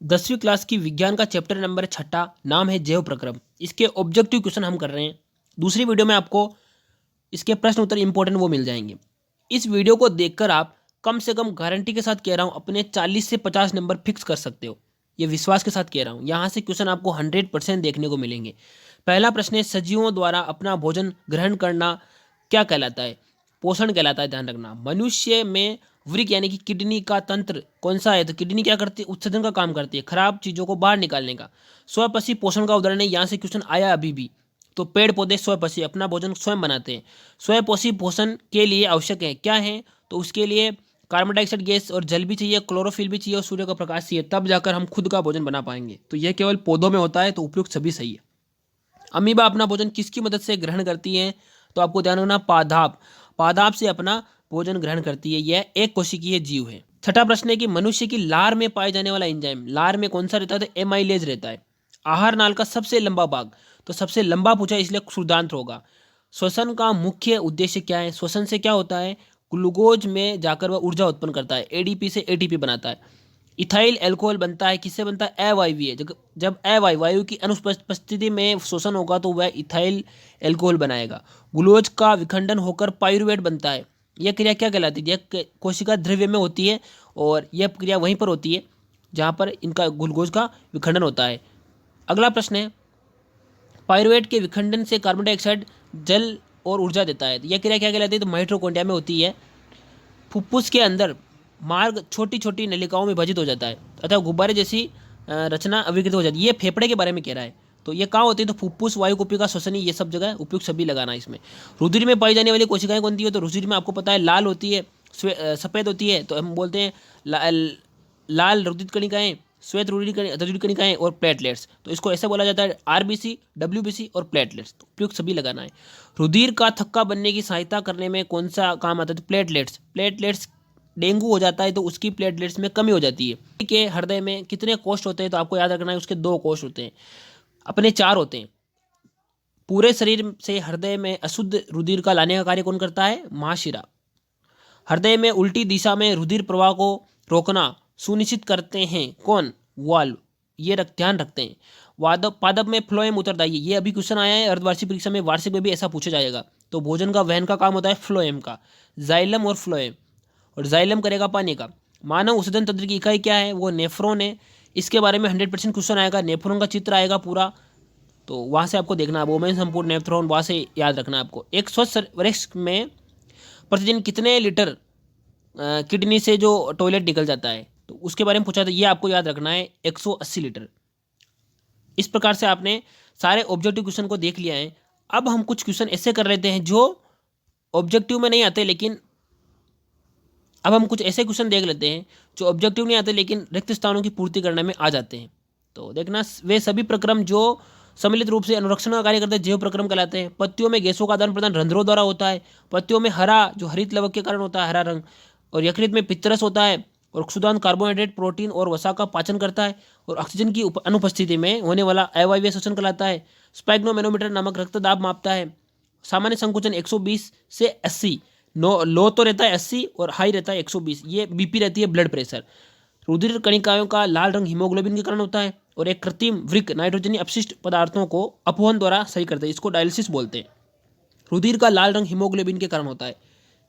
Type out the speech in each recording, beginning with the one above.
10वीं क्लास की विज्ञान का चैप्टर नंबर 6 नाम है जैव प्रक्रम। इसके ऑब्जेक्टिव क्वेश्चन हम कर रहे हैं। दूसरी वीडियो में आपको इसके प्रश्न उत्तर इंपॉर्टेंट वो मिल जाएंगे। इस वीडियो को देखकर आप कम से कम गारंटी के साथ कह रहा हूँ अपने 40 से 50 नंबर फिक्स कर सकते हो। ये विश्वास के साथ कह रहा हूँ। यहाँ से क्वेश्चन आपको 100% देखने को मिलेंगे। पहला प्रश्न है, सजीवों द्वारा अपना भोजन ग्रहण करना क्या कहलाता है? पोषण कहलाता है। ध्यान रखना। मनुष्य में वृक्क यानी कि किडनी का तंत्र कौन सा है? तो किडनी क्या करती है? उत्सर्जन का काम करती है, खराब चीजों को बाहर निकालने का। स्वपसी पोषण का उदाहरण है। यहाँ से क्वेश्चन आया अभी भी। तो पेड़ पौधे स्वपसी अपना भोजन स्वयं बनाते हैं। स्वयपोषी पोषण के लिए आवश्यक है क्या है? तो उसके लिए कार्बन डाइऑक्साइड गैस और जल भी चाहिए, क्लोरोफिल भी चाहिए और सूर्य का प्रकाश चाहिए, तब जाकर हम खुद का भोजन बना पाएंगे। तो यह केवल पौधों में होता है, तो उपयुक्त सभी सही है। अमीबा अपना भोजन किसकी मदद से ग्रहण करती है? तो आपको ध्यान रखना, पादाप। पादाप से अपना भोजन ग्रहण करती है। यह एक कोशिकीय जीव है। छठा प्रश्न है कि मनुष्य की लार में पाए जाने वाला एंजाइम, लार में कौन सा रहता है? तो एमाइलेज रहता है। आहार नाल का सबसे लंबा भाग, तो सबसे लंबा पूछा इसलिए क्षुद्रांत होगा। श्वसन का मुख्य उद्देश्य क्या है? श्वसन से क्या होता है? ग्लूकोज में जाकर वह ऊर्जा उत्पन्न करता है, एडीपी से एटीपी बनाता है। इथाइल अल्कोहल बनता है, किससे बनता है? अवायवीय। जब अवायु की अनुपस्थिति में शोषण होगा तो वह इथाइल अल्कोहल बनाएगा। ग्लूकोज का विखंडन होकर पाइरुवेट बनता है। यह क्रिया क्या कहलाती है? यह कोशिका द्रव्य में होती है और यह क्रिया वहीं पर होती है जहाँ पर इनका ग्लूकोज का विखंडन होता है। अगला प्रश्न है, पाइरुवेट के विखंडन से कार्बन डाइऑक्साइड जल और ऊर्जा देता है। यह क्रिया क्या कहलाती है? तो माइटोकॉन्ड्रिया में होती है। फुफ्फुस के अंदर मार्ग छोटी छोटी नलिकाओं में विभाजित हो जाता है अतः गुब्बारे जैसी रचना अविकृत हो जाती है। ये फेफड़े के बारे में कह रहा है। तो ये कहाँ होती है? तो फुफ्फुस, वायुकुपी श्वसनी, ये सब जगह उपयुक्त सभी लगाना है इसमें। रुधिर में पाई जाने वाली कोशिकाएं कौन सी है? तो रुधिर में आपको पता है लाल होती है, सफ़ेद होती है, तो हम बोलते हैं लाल रुधिर कणिकाएं, श्वेत रुधिर कणिकाएं और प्लेटलेट्स। तो इसको ऐसे बोला जाता है आरबीसी, डब्ल्यूबीसी और प्लेटलेट्स। तो उपयुक्त सभी लगाना है। रुधिर का थक्का बनने की सहायता करने में कौन सा काम आता है? तो प्लेटलेट्स। प्लेटलेट्स डेंगू हो जाता है तो उसकी प्लेटलेट्स में कमी हो जाती है। के हृदय में कितने कोष्ठ होते हैं? तो आपको याद रखना है उसके 2 कोष्ठ होते हैं, अपने 4 होते हैं। पूरे शरीर से हृदय में अशुद्ध रुधिर का लाने का कार्य कौन करता है? महाशिरा। हृदय में उल्टी दिशा में रुधिर प्रवाह को रोकना सुनिश्चित करते हैं कौन? वाल्व। ये ध्यान रखते हैं। पादप में फ्लोएम उत्तरदायी। ये अभी क्वेश्चन आया है अर्धवार्षिक परीक्षा में, वार्षिक में भी ऐसा पूछा जाएगा। तो भोजन का वहन का काम होता है फ्लोएम का, जाइलम और फ्लोएम, और जाइलम करेगा पानी का। मानव उत्सर्जन तंत्र की इकाई क्या है? वो नेफ्रॉन है। इसके बारे में 100% क्वेश्चन आएगा, नेफ्रॉन का चित्र आएगा पूरा, तो वहाँ से आपको देखना है। वोमेन संपूर्ण नेफ्रॉन, वहाँ से याद रखना है आपको। एक स्वस्थ वयस्क में प्रतिदिन कितने लीटर किडनी से जो टॉयलेट निकल जाता है, तो उसके बारे में पूछा था। ये आपको याद रखना है 180 लीटर। इस प्रकार से आपने सारे ऑब्जेक्टिव क्वेश्चन को देख लिया है। अब हम कुछ क्वेश्चन ऐसे कर लेते हैं जो ऑब्जेक्टिव में नहीं आते, लेकिन अब हम कुछ ऐसे क्वेश्चन देख लेते हैं जो ऑब्जेक्टिव नहीं आते लेकिन रिक्त स्थानों की पूर्ति करने में आ जाते हैं। तो देखना, वे सभी प्रक्रम जो सम्मिलित रूप से अनुरक्षण का कार्य करते हैं जैव प्रक्रम कहलाते हैं। पत्तियों में गैसों का आदान प्रदान रंध्रों द्वारा होता है। पत्तियों में हरा, जो हरित लवक के कारण होता है, हरा रंग, और यकृत में पित्तरस होता है, और क्षुद्रांत कार्बोहाइड्रेट, प्रोटीन और वसा का पाचन करता है, और ऑक्सीजन की अनुपस्थिति में होने वाला अवायवीय श्वसन कहलाता है। स्पैग्नोमेनोमीटर नामक रक्तदाब मापता है। सामान्य संकुचन 120 से 80, लो तो रहता है 80 और हाई रहता है 120। ये बीपी रहती है, ब्लड प्रेशर। रुधिर कणिकाओं का लाल रंग हीमोग्लोबिन के कारण होता है, और एक कृत्रिम वृक्क नाइट्रोजनी अपशिष्ट पदार्थों को अपवहन द्वारा सही करते हैं, इसको डायलिसिस बोलते हैं। रुधिर का लाल रंग हीमोग्लोबिन के कारण होता है।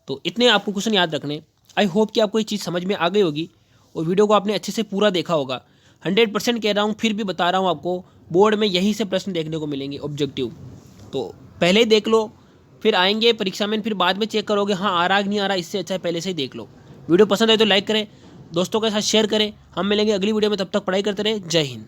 तो इतने आपको क्वेश्चन याद रखने। आई होप कि आपको ये चीज़ समझ में आ गई होगी और वीडियो को आपने अच्छे से पूरा देखा होगा। 100% कह रहा हूँ, फिर भी बता रहा हूँ आपको, बोर्ड में यहीं से प्रश्न देखने को मिलेंगे ऑब्जेक्टिव। तो पहले ही देख लो, फिर आएंगे परीक्षा में, फिर बाद में चेक करोगे हाँ आ रहा कि नहीं आ रहा। इससे अच्छा है पहले से ही देख लो। वीडियो पसंद आए तो लाइक करें, दोस्तों के साथ शेयर करें। हम मिलेंगे अगली वीडियो में, तब तक पढ़ाई करते रहे। जय हिंद।